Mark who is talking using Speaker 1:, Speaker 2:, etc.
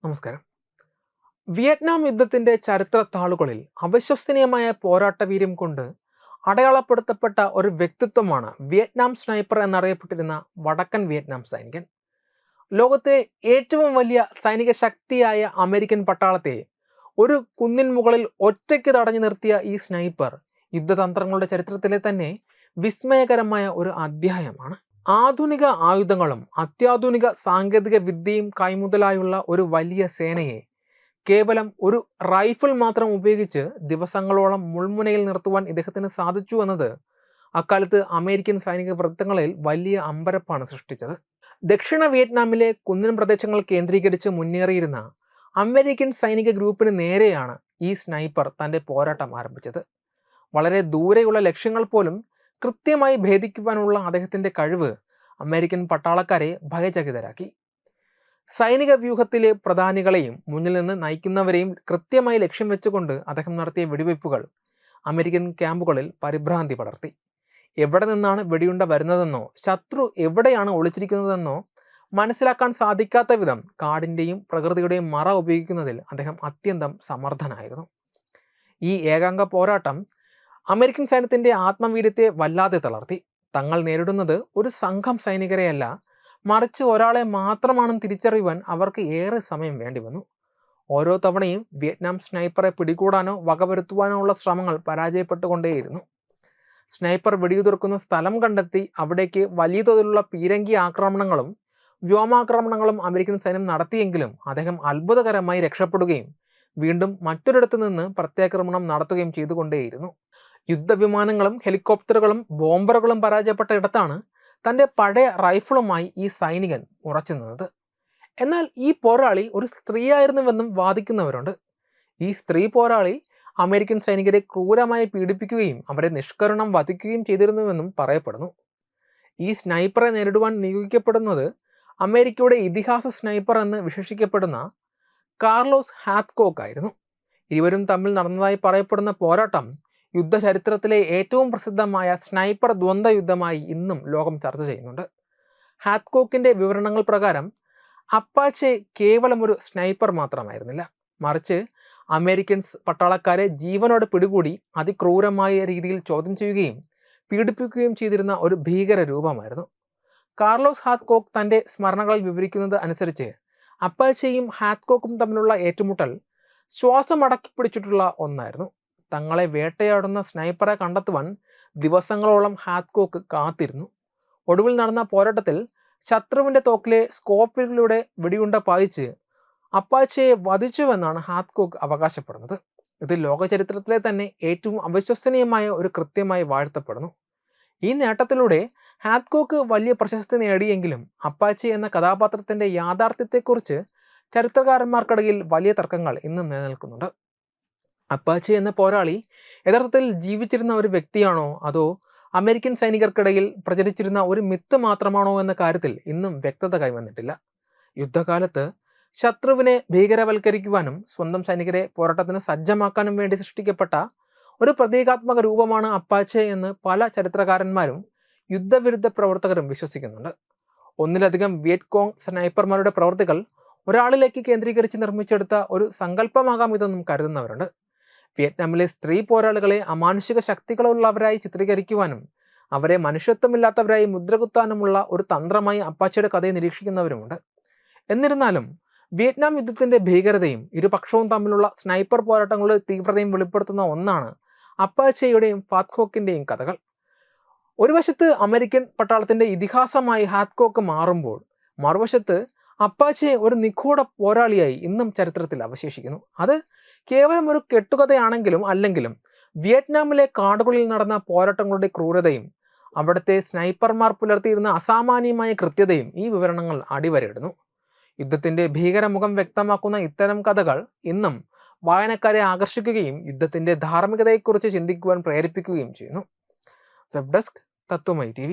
Speaker 1: നമസ്കാരം. വിയറ്റ്നാം യുദ്ധത്തിന്റെ ചരിത്ര താളുകളിൽ അവിശ്വസനീയമായ പോരാട്ടവീര്യം കൊണ്ട് അടയാളപ്പെടുത്തപ്പെട്ട ഒരു വ്യക്തിത്വമാണ് വിയറ്റ്നാം സ്നൈപ്പർ എന്നറിയപ്പെട്ടിരുന്ന വടക്കൻ വിയറ്റ്നാം സൈനികൻ. ലോകത്തെ ഏറ്റവും വലിയ സൈനിക ശക്തിയായ അമേരിക്കൻ പട്ടാളത്തെ ഒരു കുന്നിൻ മുകളിൽ ഒറ്റയ്ക്ക് തടഞ്ഞു നിർത്തിയ ഈ സ്നൈപ്പർ യുദ്ധതന്ത്രങ്ങളുടെ ചരിത്രത്തിലെ തന്നെ വിസ്മയകരമായ ഒരു അധ്യായമാണ്. ആധുനിക ആയുധങ്ങളും അത്യാധുനിക സാങ്കേതിക വിദ്യയും കൈമുതലായുള്ള ഒരു വലിയ സേനയെ കേവലം ഒരു റൈഫിൾ മാത്രം ഉപയോഗിച്ച് ദിവസങ്ങളോളം മുൾമുനയിൽ നിർത്തുവാൻ ഇദ്ദേഹത്തിന് സാധിച്ചു എന്നത് അക്കാലത്ത് അമേരിക്കൻ സൈനിക വൃത്തങ്ങളിൽ വലിയ അമ്പരപ്പാണ് സൃഷ്ടിച്ചത്. ദക്ഷിണ വിയറ്റ്നാമിലെ കുന്നിൻ പ്രദേശങ്ങൾ കേന്ദ്രീകരിച്ച് മുന്നേറിയിരുന്ന അമേരിക്കൻ സൈനിക ഗ്രൂപ്പിന് നേരെയാണ് ഈ സ്നൈപ്പർ തൻ്റെ പോരാട്ടം ആരംഭിച്ചത്. വളരെ ദൂരെയുള്ള ലക്ഷ്യങ്ങൾ പോലും കൃത്യമായി ഭേദിക്കുവാനുള്ള അദ്ദേഹത്തിൻ്റെ കഴിവ് അമേരിക്കൻ പട്ടാളക്കാരെ ഭയചകിതരാക്കി. സൈനിക വ്യൂഹത്തിലെ പ്രധാനികളെയും മുന്നിൽ നിന്ന് നയിക്കുന്നവരെയും കൃത്യമായി ലക്ഷ്യം വെച്ചുകൊണ്ട് അദ്ദേഹം നടത്തിയ വെടിവയ്പ്പുകൾ അമേരിക്കൻ ക്യാമ്പുകളിൽ പരിഭ്രാന്തി പടർത്തി. എവിടെ നിന്നാണ് വെടിയുണ്ട വരുന്നതെന്നോ ശത്രു എവിടെയാണ് ഒളിച്ചിരിക്കുന്നതെന്നോ മനസ്സിലാക്കാൻ സാധിക്കാത്ത വിധം കാടിൻ്റെയും പ്രകൃതിയുടെയും മറ ഉപയോഗിക്കുന്നതിൽ അദ്ദേഹം അത്യന്തം സമർത്ഥനായിരുന്നു. ഈ ഏകാംഗ പോരാട്ടം അമേരിക്കൻ സൈന്യത്തിൻ്റെ ആത്മവീര്യത്തെ വല്ലാതെ തളർത്തി. തങ്ങൾ നേരിടുന്നത് ഒരു സംഘം സൈനികരെയല്ല, മറിച്ച് ഒരാളെ മാത്രമാണെന്ന് തിരിച്ചറിയുവാൻ അവർക്ക് ഏറെ സമയം വേണ്ടി വന്നു. ഓരോ തവണയും വിയറ്റ്നാം സ്നൈപ്പറെ പിടികൂടാനോ വകവരുത്തുവാനോ ഉള്ള ശ്രമങ്ങൾ പരാജയപ്പെട്ടുകൊണ്ടേയിരുന്നു. സ്നൈപ്പർ വെടിയുതിർക്കുന്ന സ്ഥലം കണ്ടെത്തി അവിടേക്ക് വലിയ തോതിലുള്ള പീരങ്കി ആക്രമണങ്ങളും വ്യോമാക്രമണങ്ങളും അമേരിക്കൻ സൈന്യം നടത്തിയെങ്കിലും അദ്ദേഹം അത്ഭുതകരമായി രക്ഷപ്പെടുകയും വീണ്ടും മറ്റൊരിടത്തു നിന്ന് പ്രത്യാക്രമണം നടത്തുകയും ചെയ്തുകൊണ്ടേയിരുന്നു. യുദ്ധവിമാനങ്ങളും ഹെലികോപ്റ്ററുകളും ബോംബറുകളും പരാജയപ്പെട്ട ഇടത്താണ് തൻ്റെ പഴയ റൈഫിളുമായി ഈ സൈനികൻ ഉറച്ചു നിന്നത്. എന്നാൽ ഈ പോരാളി ഒരു സ്ത്രീയായിരുന്നുവെന്നും വാദിക്കുന്നവരുണ്ട്. ഈ സ്ത്രീ പോരാളി അമേരിക്കൻ സൈനികരെ ക്രൂരമായി പീഡിപ്പിക്കുകയും അവരെ നിഷ്കരുണം വധിക്കുകയും ചെയ്തിരുന്നുവെന്നും പറയപ്പെടുന്നു. ഈ സ്നൈപ്പറെ നേരിടുവാൻ നിയോഗിക്കപ്പെടുന്നത് അമേരിക്കയുടെ ഇതിഹാസ സ്നൈപ്പർ എന്ന് വിശേഷിക്കപ്പെടുന്ന കാർലോസ് ഹാത്കോക്ക് ആയിരുന്നു. ഇരുവരും തമ്മിൽ നടന്നതായി പറയപ്പെടുന്ന പോരാട്ടം യുദ്ധചരിത്രത്തിലെ ഏറ്റവും പ്രസിദ്ധമായ സ്നൈപ്പർ ദ്വന്ദ്വ യുദ്ധമായി ഇന്നും ലോകം ചർച്ച ചെയ്യുന്നുണ്ട്. ഹാത്കോക്കിൻ്റെ വിവരണങ്ങൾ പ്രകാരം അപ്പാച്ചെ കേവലം ഒരു സ്നൈപ്പർ മാത്രമായിരുന്നില്ല, മറിച്ച് അമേരിക്കൻ പട്ടാളക്കാരെ ജീവനോടെ പിടികൂടി അതിക്രൂരമായ രീതിയിൽ ചോദ്യം ചെയ്യുകയും പീഡിപ്പിക്കുകയും ചെയ്തിരുന്ന ഒരു ഭീകര രൂപമായിരുന്നു. കാർലോസ് ഹാത്കോക്ക് തൻ്റെ സ്മരണകളിൽ വിവരിക്കുന്നത് അനുസരിച്ച് അപ്പാച്ചെയും ഹാത്കോക്കും തമ്മിലുള്ള ഏറ്റുമുട്ടൽ ശ്വാസം അടക്കിപ്പിടിച്ചിട്ടുള്ള ഒന്നായിരുന്നു. തങ്ങളെ വേട്ടയാടുന്ന സ്നൈപ്പറെ കണ്ടെത്തുവാൻ ദിവസങ്ങളോളം ഹാത്കോക്ക് കാത്തിരുന്നു. ഒടുവിൽ നടന്ന പോരാട്ടത്തിൽ ശത്രുവിൻ്റെ തോക്കിലെ സ്കോപ്പിലൂടെ വെടിയുണ്ട പായിച്ച് അപ്പാച്ചയെ വധിച്ചുവെന്നാണ് ഹാത്കോക്ക് അവകാശപ്പെടുന്നത്. ഇത് ലോകചരിത്രത്തിലെ തന്നെ ഏറ്റവും അവിശ്വസനീയമായ ഒരു കൃത്യമായി വാഴ്ത്തപ്പെടുന്നു. ഈ നേട്ടത്തിലൂടെ ഹാത്കോക്ക് വലിയ പ്രശസ്തി നേടിയെങ്കിലും അപ്പാച്ചെ എന്ന കഥാപാത്രത്തിൻ്റെ യാഥാർത്ഥ്യത്തെക്കുറിച്ച് ചരിത്രകാരന്മാർക്കിടയിൽ വലിയ തർക്കങ്ങൾ ഇന്നും നിലനിൽക്കുന്നുണ്ട്. അപ്പാച്ചെ എന്ന പോരാളി യഥാർത്ഥത്തിൽ ജീവിച്ചിരുന്ന ഒരു വ്യക്തിയാണോ അതോ അമേരിക്കൻ സൈനികർക്കിടയിൽ പ്രചരിച്ചിരുന്ന ഒരു മിത്ത് മാത്രമാണോ എന്ന കാര്യത്തിൽ ഇന്നും വ്യക്തത കൈവന്നിട്ടില്ല. യുദ്ധകാലത്ത് ശത്രുവിനെ ഭീകരവൽക്കരിക്കുവാനും സ്വന്തം സൈനികരെ പോരാട്ടത്തിന് സജ്ജമാക്കാനും വേണ്ടി സൃഷ്ടിക്കപ്പെട്ട ഒരു പ്രതീകാത്മക രൂപമാണ് അപ്പാച്ചെ എന്ന് പല ചരിത്രകാരന്മാരും യുദ്ധവിരുദ്ധ പ്രവർത്തകരും വിശ്വസിക്കുന്നുണ്ട്. ഒന്നിലധികം വിയറ്റ്കോങ് സ്നൈപ്പർമാരുടെ പ്രവൃത്തികൾ ഒരാളിലേക്ക് കേന്ദ്രീകരിച്ച് നിർമ്മിച്ചെടുത്ത ഒരു സങ്കല്പമാകാം ഇതെന്നും കരുതുന്നവരുണ്ട്. വിയറ്റ്നാമിലെ സ്ത്രീ പോരാളികളെ അമാനുഷിക ശക്തികളുള്ളവരായി ചിത്രീകരിക്കുവാനും അവരെ മനുഷ്യത്വമില്ലാത്തവരായി മുദ്രകുത്താനുമുള്ള ഒരു തന്ത്രമായി അപ്പാച്ചയുടെ കഥയെ നിരീക്ഷിക്കുന്നവരുമുണ്ട്. എന്നിരുന്നാലും വിയറ്റ്നാം യുദ്ധത്തിൻ്റെ ഭീകരതയും ഇരുപക്ഷവും തമ്മിലുള്ള സ്നൈപ്പർ പോരാട്ടങ്ങളുടെ തീവ്രതയും വെളിപ്പെടുത്തുന്ന ഒന്നാണ് അപ്പാച്ചയുടെയും ഹാത്കോക്കിൻ്റെയും കഥകൾ. ഒരു വശത്ത് അമേരിക്കൻ പട്ടാളത്തിൻ്റെ ഇതിഹാസമായി ഹാത്കോക്ക് മാറുമ്പോൾ മറുവശത്ത് അപ്പാച്ചെ ഒരു നിഗൂഢ പോരാളിയായി ഇന്നും ചരിത്രത്തിൽ അവശേഷിക്കുന്നു. അത് കേവലം ഒരു കെട്ടുകഥയാണെങ്കിലും അല്ലെങ്കിലും വിയറ്റ്നാമിലെ കാടുകളിൽ നടന്ന പോരാട്ടങ്ങളുടെ ക്രൂരതയും അവിടുത്തെ സ്നൈപ്പർമാർ പുലർത്തിയിരുന്ന അസാമാന്യമായ കൃത്യതയും ഈ വിവരണങ്ങൾ അടിവരയിടുന്നു. യുദ്ധത്തിൻ്റെ ഭീകരമുഖം വ്യക്തമാക്കുന്ന ഇത്തരം കഥകൾ ഇന്നും വായനക്കാരെ ആകർഷിക്കുകയും യുദ്ധത്തിൻ്റെ ധാർമ്മികതയെക്കുറിച്ച് ചിന്തിക്കുവാൻ പ്രേരിപ്പിക്കുകയും ചെയ്യുന്നു. Web desk Tatwamayi TV.